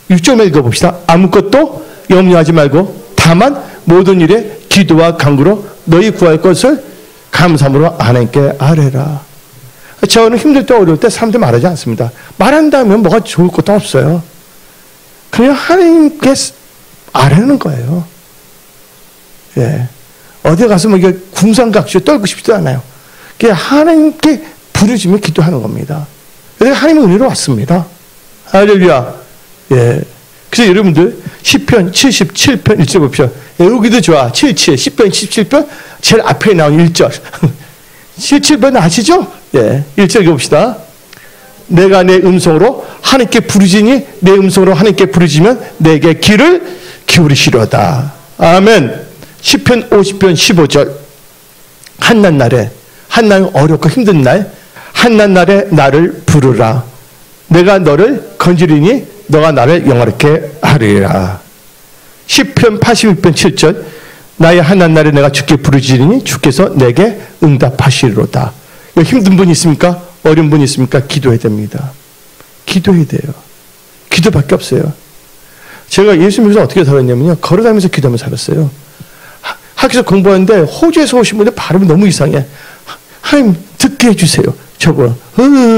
6절 읽어봅시다. 아무것도 염려하지 말고 다만 모든 일에 기도와 간구로 너희 구할 것을 감사함으로 하나님께 아뢰라. 저는 힘들 때 어려울 때 사람들 말하지 않습니다. 말한다면 뭐가 좋을 것도 없어요. 그냥 하나님께 아뢰는 거예요. 예. 어디 가서 뭐 이게 궁상각시 떨고 싶지도 않아요. 그냥 하나님께 부르짖으며 기도하는 겁니다. 그래서 하나님의 은혜로 왔습니다. 할렐루야. 예. 그래서 여러분들 시편 77편 1절 봅시다. 여기도 좋아. 77, 10편 17편 제일 앞에 나온 1절. 77편 아시죠? 예. 1절 읽어봅시다. 내가 내 음성으로 하나님께 부르짖니 내 음성으로 하나님께 부르짖으면 내게 귀를 기울이시려다. 아멘. 시편 50편 15절. 한낱날에 한날 어렵고 힘든 날 한낱날에 나를 부르라. 내가 너를 건지리니 너가 나를 영화롭게 하리라. 시편 82편 7절. 나의 한낱날에 내가 주께 부르짖으니 주께서 내게 응답하시리로다. 힘든 분 있습니까? 어려운 분 있습니까? 기도해야 됩니다. 기도해야 돼요. 기도밖에 없어요. 제가 예수 믿어서 어떻게 살았냐면요. 걸어다니면서 기도하면서 살았어요. 학교에서 공부하는데 호주에서 오신 분들 발음이 너무 이상해. 하나님 듣게 해주세요. 저거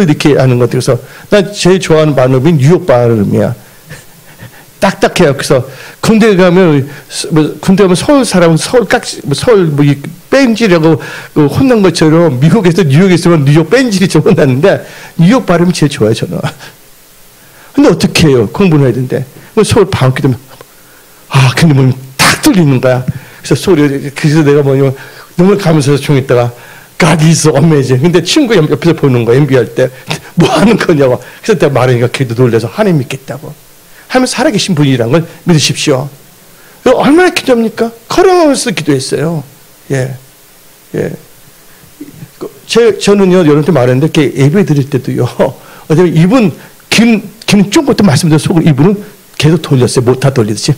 이렇게 하는 것 같아서 난 제일 좋아하는 발음이 뉴욕 발음이야. 딱딱해요. 그래서 군대 가면 서울 사람은 서울 뺀질이라고 혼난 것처럼 미국에서 뉴욕에 있으면 뉴욕 뺀질이 좀 혼났는데 뉴욕 발음이 제일 좋아요 저는. 근데 어떻게 해요? 공부를 해야 되는데 서울 방학기 되면 근데 몸이 탁 뚫리는 거야. 그래서 내가 뭐냐면 눈을 감으면서 종했다가 God is amazing. 근데 친구 옆에서 보는 거야. MB할 때 뭐 하는 거냐고. 그래서 내가 말하니까 걔도 놀라서 하나님 믿겠다고. 하면 살아계신 분이라는 걸 믿으십시오. 얼마나 기도합니까? 걸어가면서 기도했어요. 예, 예. 저는요 여러분한테 말했는데 예배 드릴 때도요. 어쩌면 이분 귀는 쫑긋도 말씀드려 속을 이분은 계속 돌렸어요. 못 다 돌리듯이.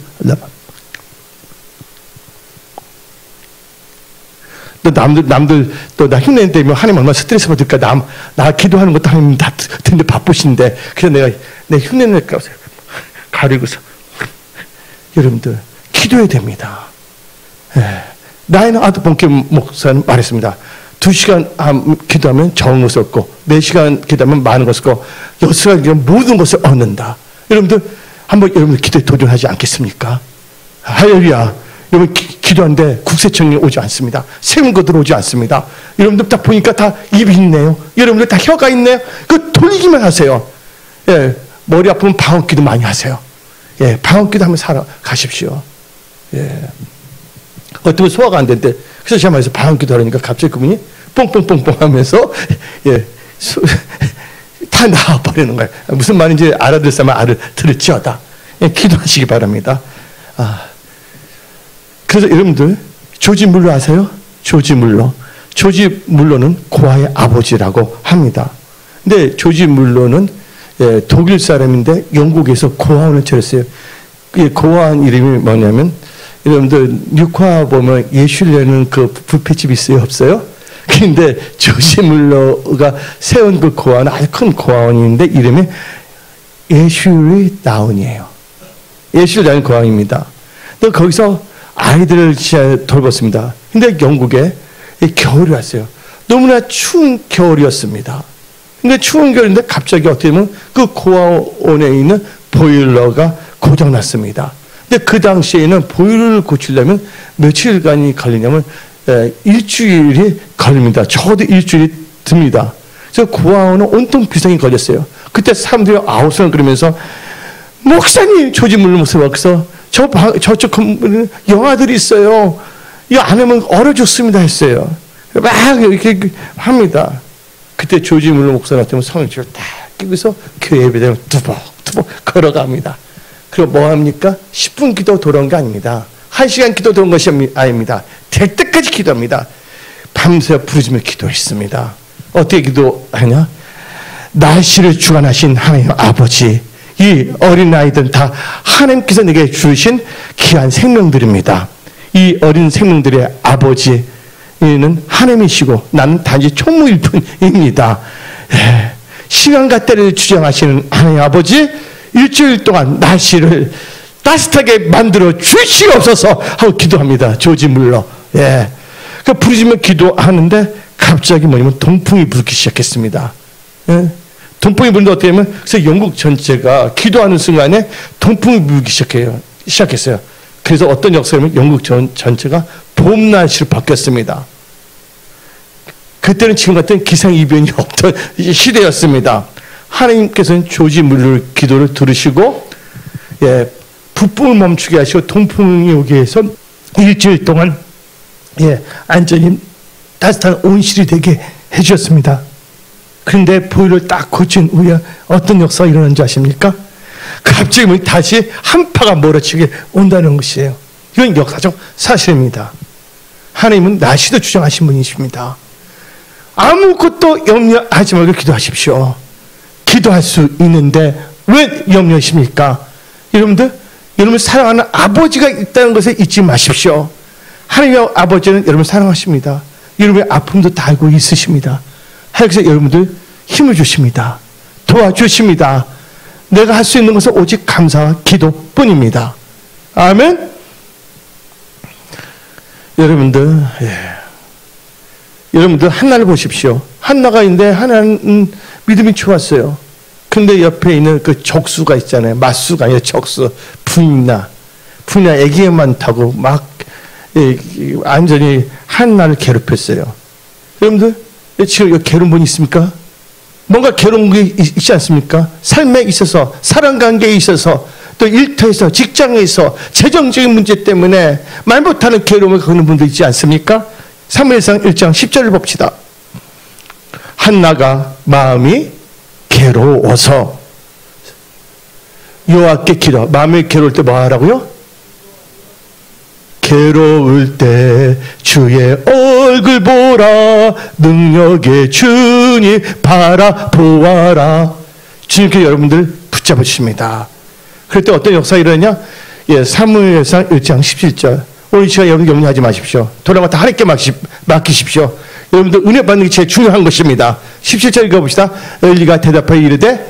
또 남들 또 나 흉내 내면 하나님 얼마나 스트레스 받을까. 나 기도하는 것도 하나님 다 듣는데 바쁘신데 그래서 내가 흉내 낼까 가리고서 여러분들 기도해야 됩니다. 예. 나이는 아드본께 목사는 말했습니다. 2시간 기도하면 적은 것을 얻고 4시간 기도하면 많은 것을 얻고 6시간 기도하면 모든 것을 얻는다. 여러분들 한번 여러분들 기도에 도전하지 않겠습니까? 할렐루야. 여러분 기도하는데 국세청이 오지 않습니다. 세운 것들 오지 않습니다. 여러분들 딱 보니까 다 입이 있네요. 여러분들 다 혀가 있네요. 그 돌리기만 하세요. 예, 머리 아프면 방언기도 많이 하세요. 예, 방언기도 한번 살아가십시오. 예. 어떻게 소화가 안 되는데 그래서 제가 말해서 방언기도 하려니까 갑자기 그분이 뽕뽕뽕뽕 하면서 예, 다 나와버리는 거예요. 무슨 말인지 알아들 사람은 알아들을지어다. 예, 기도하시기 바랍니다. 그래서 여러분들 조지 물로 아세요? 조지 물로는 고아의 아버지라고 합니다. 근데 조지 물로는 독일 사람인데 영국에서 고아원을 차렸어요. 고아원 이름이 뭐냐면 여러분들 육화 보면 예슐레는 그 뷔페집 있어요? 없어요? 근데 조지 물로가 세운 그 고아원 아주 큰 고아원인데 이름이 예슐리 다운이에요. 예슐리 다운 고아원입니다. 또 거기서 아이들을 돌봤습니다. 근데 영국에 겨울이 왔어요. 너무나 추운 겨울이었습니다. 근데 추운 겨울인데 갑자기 어떻게 보면 그 고아원에 있는 보일러가 고장났습니다. 근데 그 당시에는 보일러를 고치려면 며칠간이 걸리냐면 일주일이 걸립니다. 적어도 일주일이 듭니다. 그래서 고아원은 온통 비상이 걸렸어요. 그때 사람들이 아우성을 그러면서 목사님, 조지물로 목사님께서 저쪽 건물에 영아들이 있어요. 이거 안 하면 얼어 죽습니다 했어요. 막 이렇게 합니다. 그때 조지물로 목사 같으면 성령을 딱 끼고서 교회 예배대로 두벅두벅 걸어갑니다. 그리고 뭐 합니까? 10분 기도 돌아온 게 아닙니다. 1시간 기도 돌아온 것이 아닙니다. 될 때까지 기도합니다. 밤새 부르짖으며 기도했습니다. 어떻게 기도하냐? 날씨를 주관하신 하나님 아버지, 이 어린아이들은 다 하나님께서 내게 주신 귀한 생명들입니다. 이 어린 생명들의 아버지는 하나님이시고 나는 단지 총무일 뿐입니다. 시간과 때를 주장하시는 하나님 아버지, 일주일 동안 날씨를 따뜻하게 만들어 주시옵소서 하고 기도합니다. 조지 물러. 그 부르짖으며 기도하는데 갑자기 뭐냐면 동풍이 불기 시작했습니다. 동풍이 부는데 어떻게 하면 그래서 영국 전체가 기도하는 순간에 동풍이 불기 시작했어요. 그래서 어떤 역사냐면 영국 전체가 봄 날씨로 바뀌었습니다. 그때는 지금 같은 기상이변이 없던 시대였습니다. 하나님께서는 조지 물러의 기도를 들으시고 북풍을 멈추게 하시고 동풍이 오게 해서 일주일 동안 안전히 따뜻한 온실이 되게 해주셨습니다. 그런데 보일러를 딱 고친 후에 어떤 역사가 일어난 줄 아십니까? 갑자기 다시 한파가 몰아치게 온다는 것이에요. 이건 역사적 사실입니다. 하나님은 날씨도 주장하신 분이십니다. 아무것도 염려하지 말고 기도하십시오. 기도할 수 있는데 왜 염려하십니까? 여러분 사랑하는 아버지가 있다는 것을 잊지 마십시오. 하나님의 아버지는 여러분 사랑하십니다. 여러분의 아픔도 다 알고 있으십니다. 하나님께서 여러분들 힘을 주십니다. 도와주십니다. 내가 할 수 있는 것은 오직 감사와 기도뿐입니다. 아멘. 여러분들 한나를 보십시오. 한나가 있는데 하나는 믿음이 좋았어요. 근데 옆에 있는 그 적수가 있잖아요. 맞수가 아니라 적수. 부인나 애기가 많다고 막 완전히 한나를 괴롭혔어요. 여러분들 지금 괴로운 분이 있습니까? 뭔가 괴로운 게 있지 않습니까? 삶에 있어서, 사랑관계에 있어서, 또 일터에서, 직장에서, 재정적인 문제 때문에 말 못하는 괴로움을 겪는 분도 있지 않습니까? 사무엘상 1장 10절을 봅시다. 한나가 마음이 괴로워서 여호와께 기도. 마음이 괴로울 때 뭐 하라고요? 괴로울 때 주의 얼굴 보라, 능력의 주님 바라보아라. 주님께 여러분들 붙잡으십니다. 그럴 때 어떤 역사가 일어나냐? 사무엘상 1장 17절. 오늘 이 시간 여러분 염려하지 마십시오. 돌아갔다 하나님께 맡기십시오. 여러분들 은혜 받는 게 제일 중요한 것입니다. 17절 읽어봅시다. 엘리가 대답하여 이르되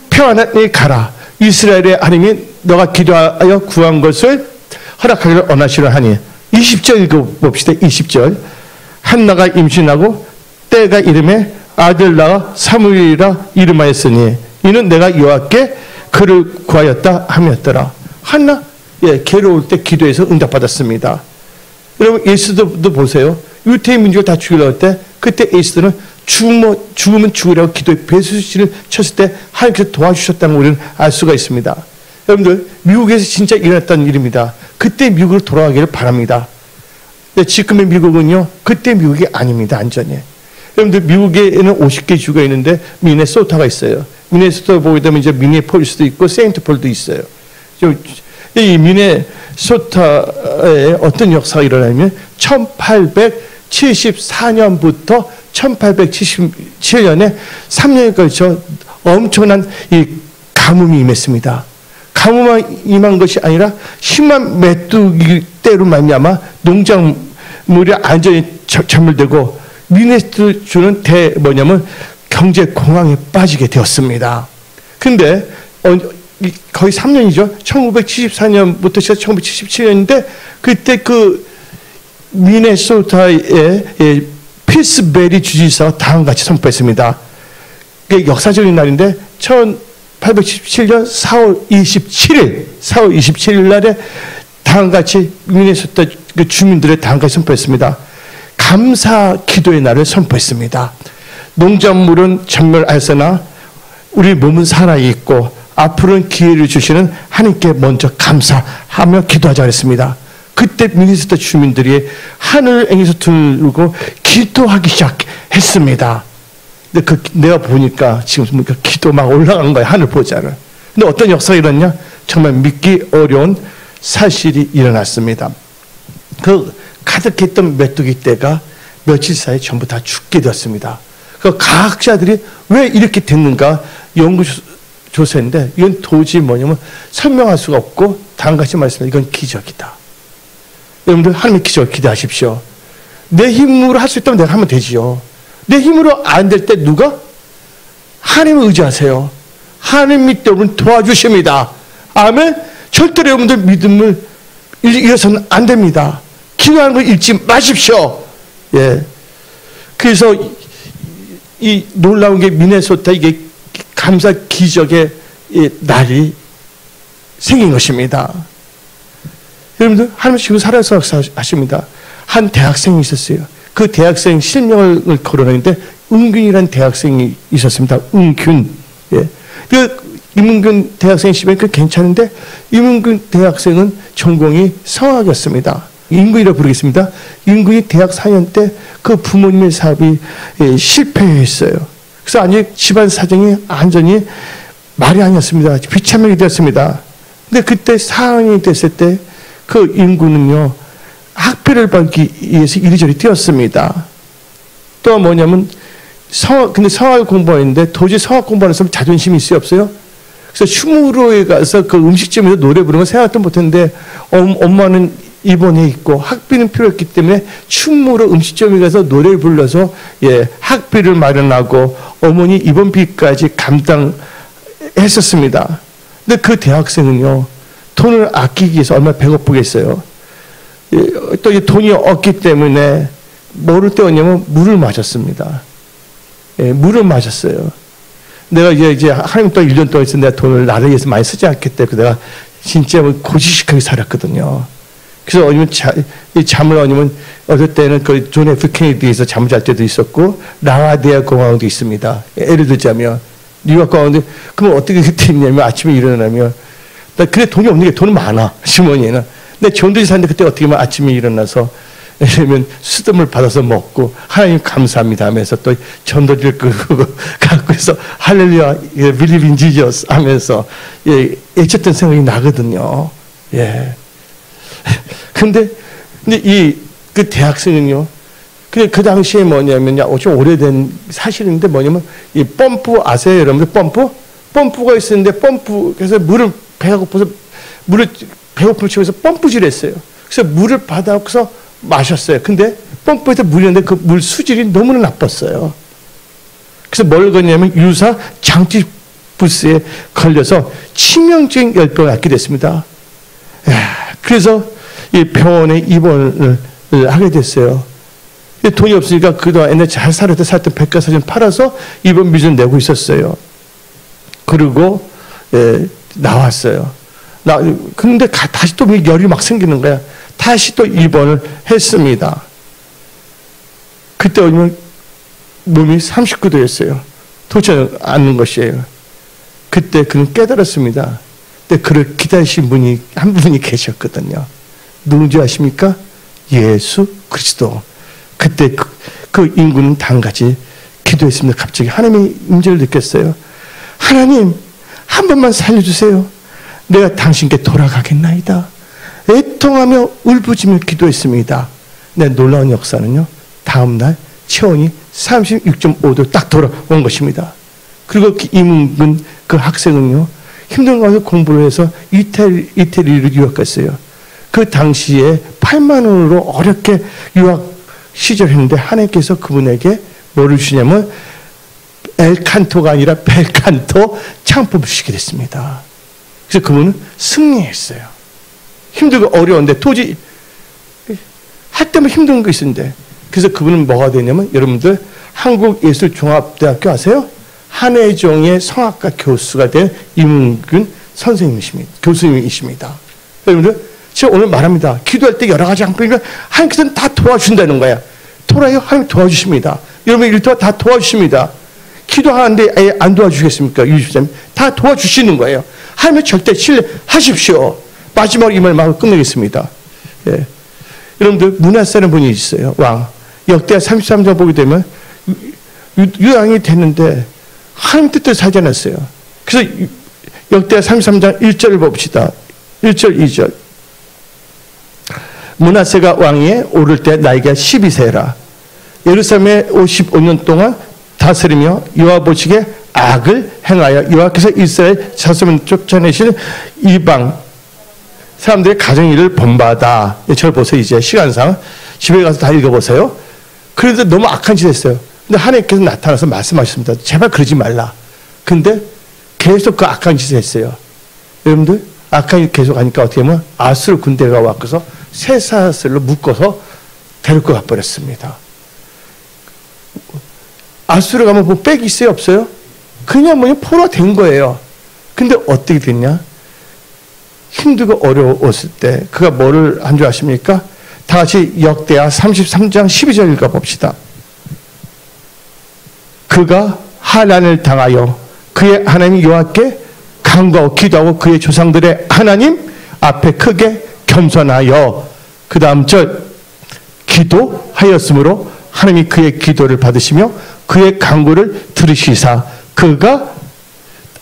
평안히 가라. 이스라엘의 하나님이 너가 기도하여 구한 것을 허락하기를 원하시려 하니. 20절 읽어봅시다. 20절. 한나가 임신하고 때가 이름에 아들 낳아 사무엘이라 이름하였으니 이는 내가 여호와께 그를 구하였다 함이었더라. 한나 괴로울 때 기도해서 응답받았습니다. 여러분 예수도 보세요. 유태인 민족을 다 죽이려고 할 때 그때 예수들은 죽으면 죽으라고 기도에 배수진을 쳤을 때 하나님께서 도와주셨다는 걸 우리는 알 수가 있습니다. 여러분들 미국에서 진짜 일어났던 일입니다. 그때 미국으로 돌아가기를 바랍니다. 지금의 미국은요 그때 미국이 아닙니다. 완전히. 여러분들 미국에는 50개 주가 있는데 미네소타가 있어요. 미네소타 보게 되면 이제 미네폴리스도 있고 세인트폴도 있어요. 이 미네소타에 어떤 역사가 일어나냐면 1874년부터 1877년에 3년에 걸쳐 엄청난 이 가뭄이 임했습니다. 가뭄만 임한 것이 아니라 10만 메뚜기떼로 말미암아 농작물이 완전히 전멸되고 미네소타주는 뭐냐면 경제 공황에 빠지게 되었습니다. 근데 거의 3년이죠. 1974년부터 시작 1977년인데 그때 그 미네소타의 피스베리 주지사가 다음같이 선포했습니다. 그게 역사적인 날인데 1817년 4월 27일 날에 다음같이 미네소타 그 주민들의 다음같이 선포했습니다. 감사 기도의 날을 선포했습니다. 농작물은 전멸하였으나 우리 몸은 살아있고 앞으로는 기회를 주시는 하나님께 먼저 감사하며 기도하자 그랬습니다. 그때 미네소타 주민들이 하늘을 향해서 들고 기도하기 시작했습니다. 근데 내가 보니까 지금 보니까 기도 막 올라가는 거예요. 하늘 보자를. 근데 어떤 역사가 일어났냐? 정말 믿기 어려운 사실이 일어났습니다. 그 가득했던 메뚜기 떼가 며칠 사이에 전부 다 죽게 되었습니다. 그 과학자들이 왜 이렇게 됐는가 연구조사인데 이건 도저히 뭐냐면 설명할 수가 없고 다음같이 말씀드립니다. 이건 기적이다. 여러분들 하나님의 기적을 기대하십시오. 내 힘으로 할 수 있다면 내가 하면 되지요. 내 힘으로 안 될 때 누가? 하나님을 의지하세요. 하나님 믿때 여러분 도와주십니다. 아멘. 절대로 여러분들 믿음을 잃어서는 안 됩니다. 기도하는 걸 잊지 마십시오. 예. 그래서 이 놀라운 게 미네소타 이게 감사 기적의 날이 생긴 것입니다. 여러분들 하나님 지금 살아서 하십니다. 한 대학생이 있었어요. 그 대학생 실명을 거론하는데 은균이라는 대학생이 있었습니다. 은균. 예. 그 임은균 대학생 시면 그 괜찮은데 임은균 대학생은 전공이 성악이었습니다. 임근이라고 부르겠습니다. 임근이 대학 4년 때 그 부모님의 사업이 실패했어요. 그래서 아니 집안 사정이 완전히 말이 아니었습니다. 비참하게 되었습니다. 근데 그때 4학년이 됐을 때 그 임근은요 학비를 받기 위해서 이리저리 뛰었습니다. 또 뭐냐면 근데 성악을 공부했는데 도저히 성악 공부하는 사람 자존심이 있어요 없어요? 그래서 춤으로에 가서 그 음식점에서 노래 부르는 거 생각도 못했는데 엄마는 입원해 있고 학비는 필요했기 때문에 춤으로 음식점에 가서 노래를 불러서 예 학비를 마련하고 어머니 입원비까지 감당했었습니다. 근데 그 대학생은요 돈을 아끼기 위해서 얼마나 배고프겠어요. 예, 또 이 돈이 없기 때문에 뭐를 때웠냐면 물을 마셨습니다. 예, 물을 마셨어요. 내가 이제 하나님 또 1년 동안 있어 내가 돈을 나를 위해서 많이 쓰지 않겠다. 내가 진짜 고지식하게 살았거든요. 그래서 아니면 잠을 아니면 어떨 때는 그 존 F 케네디에서 잠을 잘 때도 있었고 라와디아 공항도 있습니다. 예를 들자면 뉴욕 공항도 그럼 어떻게 그때 있냐면 아침에 일어나면 나 그래 돈이 없는 게 돈은 많아 주머니에는. 근데 전도지 사는데 그때 어떻게 하면 아침에 일어나서 왜냐면 수돗물 받아서 먹고 하나님 감사합니다 하면서 또 전도지를 끌고 갖고 해서 할렐루야 believe in Jesus 하면서 예, 애쳤던 생각이 나거든요. 예. 근데 그 대학생은요. 근데 그 당시에 뭐냐면요. 좀 오래된 사실인데 뭐냐면 이 펌프 아세요, 여러분들? 펌프가 있었는데 펌프에서 물을 배가 고파서 물을 배고픔을 채워서 펌프질했어요. 그래서 물을 받아서 마셨어요. 근데 펌프에서 물이었는데 그 물 수질이 너무나 나빴어요. 그래서 뭘 걸냐면 유사 장티푸스에 걸려서 치명적인 열병을 앓게 됐습니다. 그래서 이 병원에 입원을 하게 됐어요. 돈이 없으니까 그동안 옛날에 잘 살았던 백과사전 팔아서 입원 비전 내고 있었어요. 그리고 나왔어요. 근데 다시 또 열이 막 생기는 거야. 다시 또 입원을 했습니다. 그때 오면 몸이 39도였어요. 도저히 않는 것이에요. 그때 그는 깨달았습니다. 근데 그를 기다리신 분이 한 분이 계셨거든요. 누군지 아십니까? 예수 그리스도. 그때 그 인구는 다음같이 기도했습니다. 갑자기 하나님의 임재를 느꼈어요. 하나님 한 번만 살려주세요. 내가 당신께 돌아가겠나이다. 애통하며 울부짖으며 기도했습니다. 내 놀라운 역사는요. 다음날 체온이 36.5도 딱 돌아온 것입니다. 그리고 임은근 그 학생은요. 힘든 가운데 공부를 해서 이태리로 유학 갔어요. 그 당시에 8만 원으로 어렵게 유학 시절했는데 하나님께서 그분에게 뭐를 주냐면 엘칸토가 아니라 벨칸토 창법을 주시게 됐습니다. 그래서 그분은 승리했어요. 힘들고 어려운데 도저히 할 때만 힘든 거 있었는데 그래서 그분은 뭐가 되냐면 여러분들 한국예술종합대학교 아세요? 한예종의 성악가 교수가 된 이문균 선생님이십니다. 교수님이십니다. 여러분들 제가 오늘 말합니다. 기도할 때 여러 가지 방법이면 하나님께서는 다 도와준다는 거야. 토라요? 하나님 도와주십니다. 여러분 일터가 다 도와주십니다. 기도하는데 아예 안 도와주시겠습니까? 유집사님 다 도와주시는 거예요. 하나님을 절대 신뢰하십시오. 마지막으로 이 말을 끝내겠습니다. 예. 여러분들 문하세라는 분이 있어요. 왕. 역대하 33장 보게 되면 유왕이 됐는데 하나님 뜻대로 살지 않았어요. 그래서 역대하 33장 1절을 봅시다. 1절 2절. 문하세가 왕위에 오를 때 나이가 12세라. 예루살렘에 55년 동안 다스리며 여호와 보시기에 악을 행하여 여호와께서 이스라엘 자손을 쫓아내시는 이방 사람들의 가정일을 본받아. 저를 보세요. 이제 시간상 집에 가서 다 읽어보세요. 그런데 너무 악한 짓 했어요. 근데 하나님께서 나타나서 말씀하셨습니다. 제발 그러지 말라. 근데 계속 그 악한 짓을 했어요. 여러분들 악한 짓 계속 하니까 어떻게 하면 아수르 군대가 와서 쇠사슬로 묶어서 데리고 가버렸습니다. 아수르 가면 뭐 빽이 있어요? 없어요? 그냥 뭐냐 포로가 된 거예요. 근데 어떻게 됐냐? 힘들고 어려웠을 때 그가 뭐를 한 줄 아십니까? 다 같이 역대하 33장 12절 읽어봅시다. 그가 환난을 당하여 그의 하나님 여호와께 간구하고 기도하고 그의 조상들의 하나님 앞에 크게 겸손하여 그 다음 절 기도하였으므로 하나님이 그의 기도를 받으시며 그의 간구를 들으시사 그가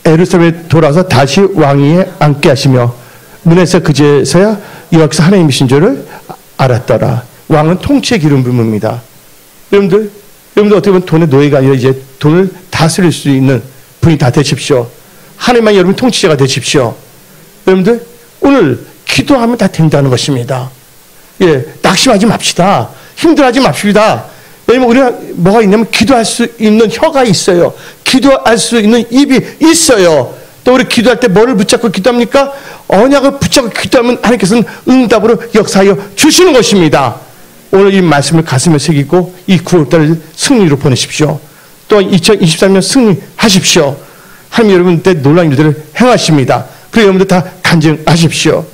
예루살렘에 돌아서 다시 왕위에 앉게 하시며 문에서 그제서야 여호와께서 하나님이신 줄을 알았더라. 왕은 통치의 기름 부음입니다. 여러분들 어떻게 보면 돈의 노예가 아니라 이제 돈을 다스릴 수 있는 분이 다 되십시오. 하나님만 여러분 통치자가 되십시오. 여러분들 오늘 기도하면 다 된다는 것입니다. 예, 낙심하지 맙시다. 힘들어하지 맙시다. 왜냐면 우리가 뭐가 있냐면 기도할 수 있는 혀가 있어요. 기도할 수 있는 입이 있어요. 또 우리 기도할 때 뭐를 붙잡고 기도합니까? 언약을 붙잡고 기도하면 하나님께서는 응답으로 역사하여 주시는 것입니다. 오늘 이 말씀을 가슴에 새기고 이 9월달을 승리로 보내십시오. 또한 2023년 승리하십시오. 하나님 여러분 때 놀라운 일들을 행하십니다. 그리고 여러분들 다 간증하십시오.